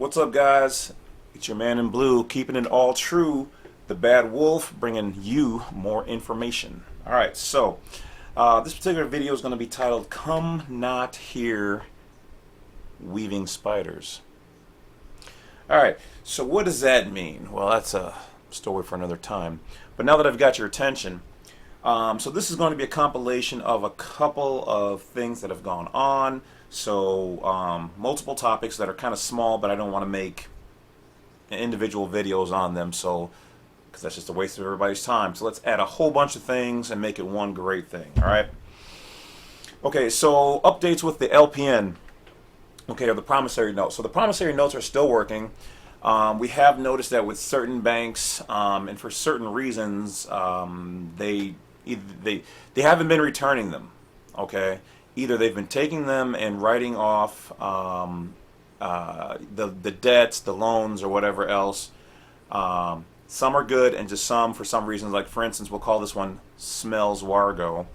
What's up, guys? It's your man in blue, keeping it all true. The Badwolf, bringing you more information. All right, so this particular video is going to be titled "Come Not Here, Weaving Spiders." All right, so what does that mean? Well, that's a story for another time. But now that I've got your attention, so this is going to be a compilation of a couple of things that have gone on. So multiple topics that are kind of small, but I don't want to make individual videos on them, so because that's just a waste of everybody's time. So let's add a whole bunch of things and make it one great thing. All right. Okay. So updates with the LPN. Okay, or the promissory notes. So the promissory notes are still working. We have noticed that with certain banks, and for certain reasons, they haven't been returning them. Okay, either they've been taking them and writing off the debts, the loans, or whatever else. Some are good, and just some, for some reasons, like for instance, we'll call this one Smells Wargo.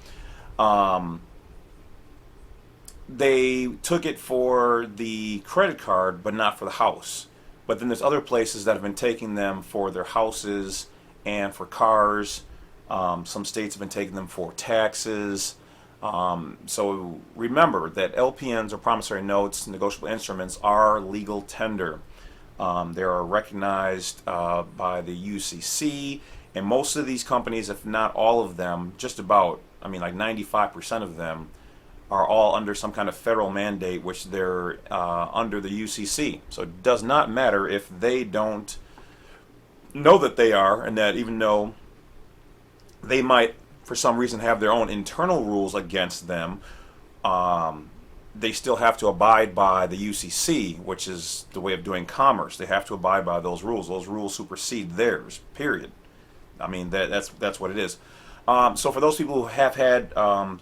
They took it for the credit card, but not for the house. But then there's other places that have been taking them for their houses and for cars. Some states have been taking them for taxes. So remember that LPNs, or promissory notes, negotiable instruments, are legal tender. They are recognized by the UCC, and most of these companies, if not all of them, just about, I mean like 95% of them, are all under some kind of federal mandate, which they're under the UCC. So it does not matter if they don't know that they are, and that even though they might for some reason have their own internal rules against them, they still have to abide by the UCC, which is the way of doing commerce. They have to abide by those rules. Those rules supersede theirs, period. I mean, that's what it is. So for those people who have had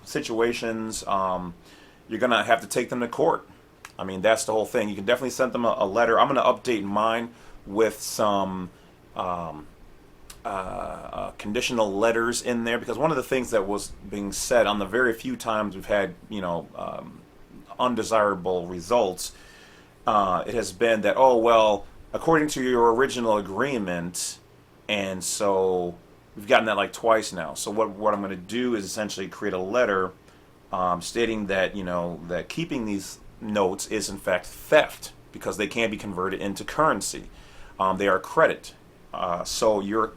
situations, you're going to have to take them to court. I mean, that's the whole thing. You can definitely send them a letter. I'm going to update mine with some conditional letters in there, because one of the things that was being said on the very few times we've had, undesirable results, it has been that, oh, well, according to your original agreement, and so we've gotten that like twice now. So what I'm going to do is essentially create a letter stating that, that keeping these notes is in fact theft, because they can't be converted into currency. They are credit. So you're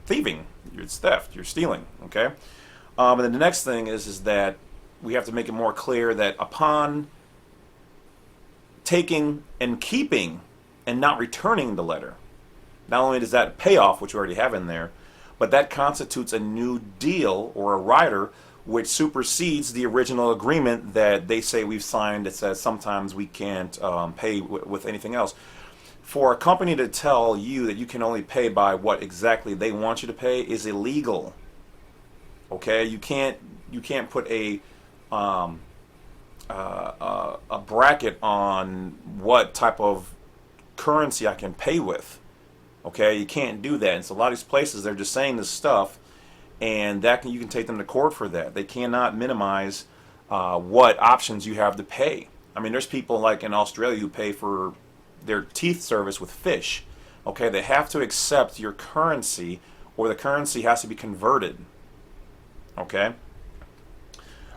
thieving. It's theft. You're stealing. Okay. And then the next thing is that we have to make it more clear that upon taking and keeping and not returning the letter, not only does that pay off, which we already have in there, but that constitutes a new deal or a rider which supersedes the original agreement that they say we've signed that says sometimes we can't pay with anything else. For a company to tell you that you can only pay by what exactly they want you to pay is illegal. Okay, you can't put a bracket on what type of currency I can pay with. Okay, you can't do that. And so a lot of these places, they're just saying this stuff, and you can take them to court for that. They cannot minimize what options you have to pay. I mean, there's people like in Australia who pay for their teeth service with fish. Okay, they have to accept your currency, or the currency has to be converted. Okay.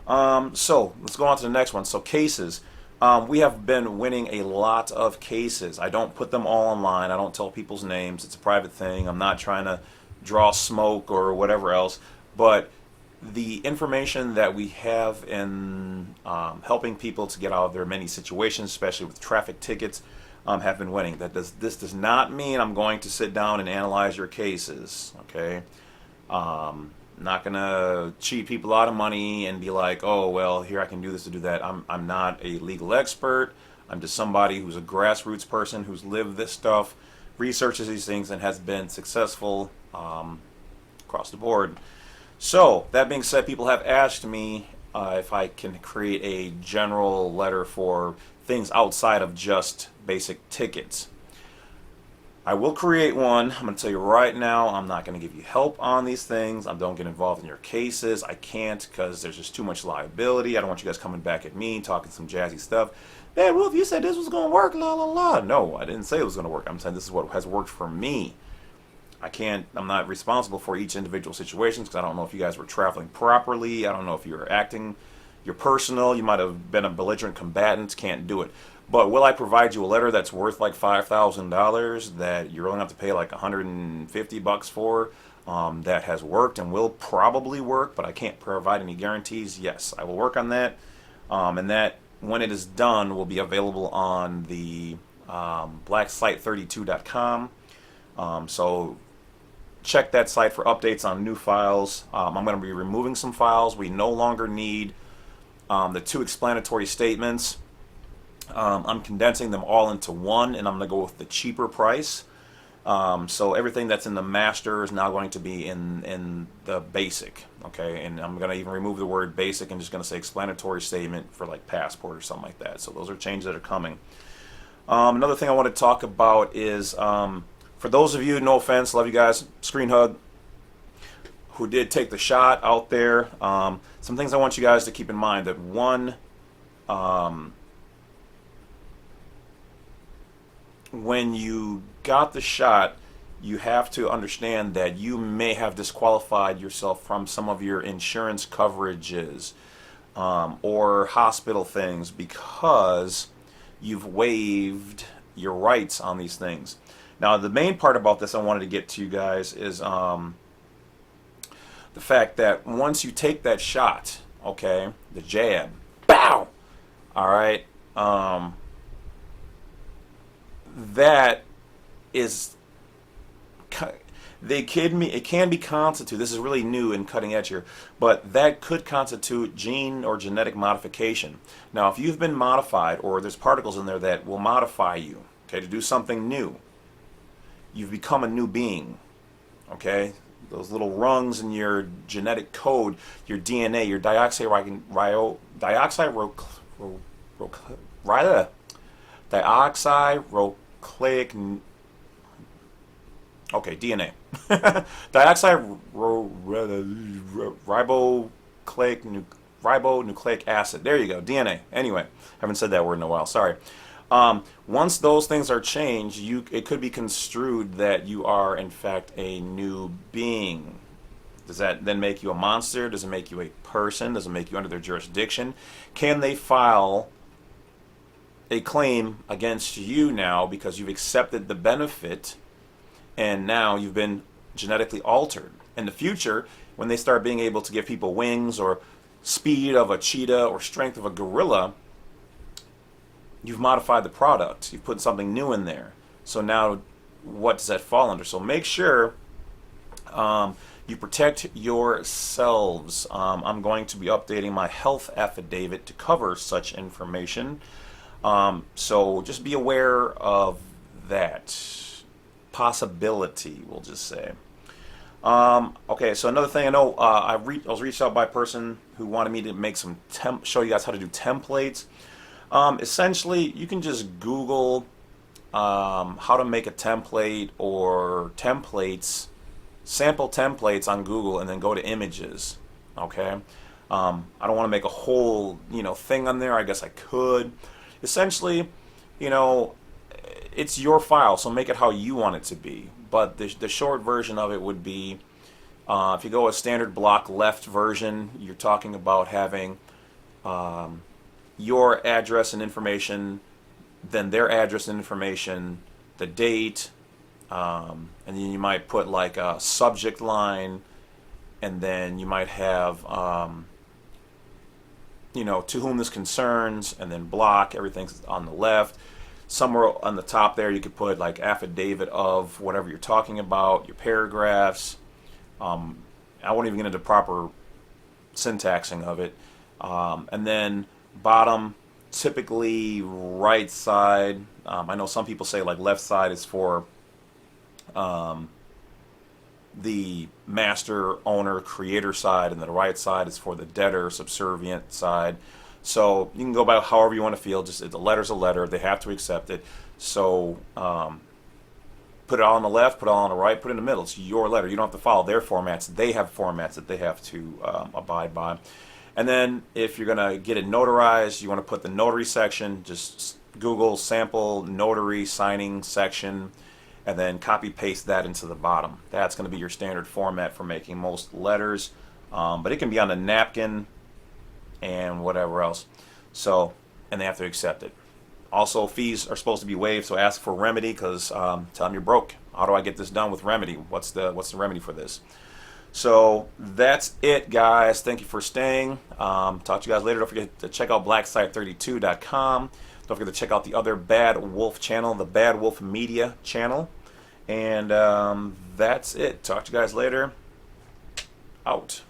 So let's go on to the next one. So cases. We have been winning a lot of cases. I don't put them all online. I don't tell people's names. It's a private thing. I'm not trying to draw smoke or whatever else. But the information that we have in helping people to get out of their many situations, especially with traffic tickets, have been winning. This does not mean I'm going to sit down and analyze your cases. Okay. Not gonna cheat people out of money and be like, oh well, here I can do this to do that. I'm not a legal expert. I'm just somebody who's a grassroots person who's lived this stuff, researches these things, and has been successful across the board. So that being said, people have asked me if I can create a general letter for things outside of just basic tickets. I will create one. I'm going to tell you right now, I'm not going to give you help on these things. I don't get involved in your cases. I can't, because there's just too much liability. I don't want you guys coming back at me talking some jazzy stuff, Badwolf, you said this was going to work, la la la. No, I didn't say it was going to work. I'm saying this is what has worked for me. I'm not responsible for each individual situation because I don't know if you guys were traveling properly. I don't know if you're acting, you're personal. You might have been a belligerent combatant. Can't do it. But will I provide you a letter that's worth like $5,000 that you're only going to have to pay like $150 for? That has worked and will probably work, but I can't provide any guarantees. Yes, I will work on that, and that when it is done will be available on the blacksite32.com. So check that site for updates on new files. I'm going to be removing some files. We no longer need the 2 explanatory statements. I'm condensing them all into one, and I'm going to go with the cheaper price. So everything that's in the master is now going to be in the basic, okay? And I'm going to even remove the word basic and just going to say explanatory statement for like passport or something like that. So those are changes that are coming. Another thing I want to talk about is for those of you, no offense, love you guys, screen hug, who did take the shot out there. Some things I want you guys to keep in mind. That one, when you got the shot, you have to understand that you may have disqualified yourself from some of your insurance coverages or hospital things because you've waived your rights on these things. Now, the main part about this I wanted to get to you guys is the fact that once you take that shot, okay, the jab, bow, all right, that is, it can be constituted, this is really new and cutting edge here, but that could constitute gene or genetic modification. Now, if you've been modified or there's particles in there that will modify you, okay, to do something new, you've become a new being, okay? Those little rungs in your genetic code, your DNA, your deoxyribonucleic DNA. Ribonucleic acid. There you go, DNA. Anyway, haven't said that word in a while, sorry. Once those things are changed, it could be construed that you are, in fact, a new being. Does that then make you a monster? Does it make you a person? Does it make you under their jurisdiction? Can they file a claim against you now because you've accepted the benefit and now you've been genetically altered? In the future, when they start being able to give people wings or speed of a cheetah or strength of a gorilla, you've modified the product. You've put something new in there. So now what does that fall under? So make sure you protect yourselves. I'm going to be updating my health affidavit to cover such information. So just be aware of that possibility, we'll just say. Okay, so another thing I know, I was reached out by a person who wanted me to make some show you guys how to do templates. Essentially, you can just Google how to make a template or templates, sample templates on Google, and then go to images. Okay, I don't want to make a whole thing on there. I guess I could. Essentially, it's your file, so make it how you want it to be. But the short version of it would be, if you go a standard block left version, you're talking about having your address and information, then their address and information, the date, and then you might put like a subject line, and then you might have to whom this concerns, and then block, everything's on the left. Somewhere on the top there you could put like affidavit of whatever you're talking about, your paragraphs. I won't even get into proper syntaxing of it. And then bottom, typically right side. I know some people say like left side is for the master, owner, creator side, and the right side is for the debtor, subservient side. So you can go by however you want to feel. Just the letter's a letter. They have to accept it. So put it all on the left, put it all on the right, put it in the middle. It's your letter. You don't have to follow their formats. They have formats that they have to abide by. And then if you're going to get it notarized, you want to put the notary section. Just Google sample notary signing section, and then copy paste that into the bottom. That's going to be your standard format for making most letters, but it can be on a napkin and whatever else. So, and they have to accept it. Also, fees are supposed to be waived, so ask for remedy, because tell them you're broke. How do I get this done with remedy? What's the remedy for this? So that's it, guys. Thank you for staying. Talk to you guys later. Don't forget to check out blacksite32.com. Don't forget to check out the other Badwolf channel, the Badwolf Media channel. And that's it. Talk to you guys later. Out.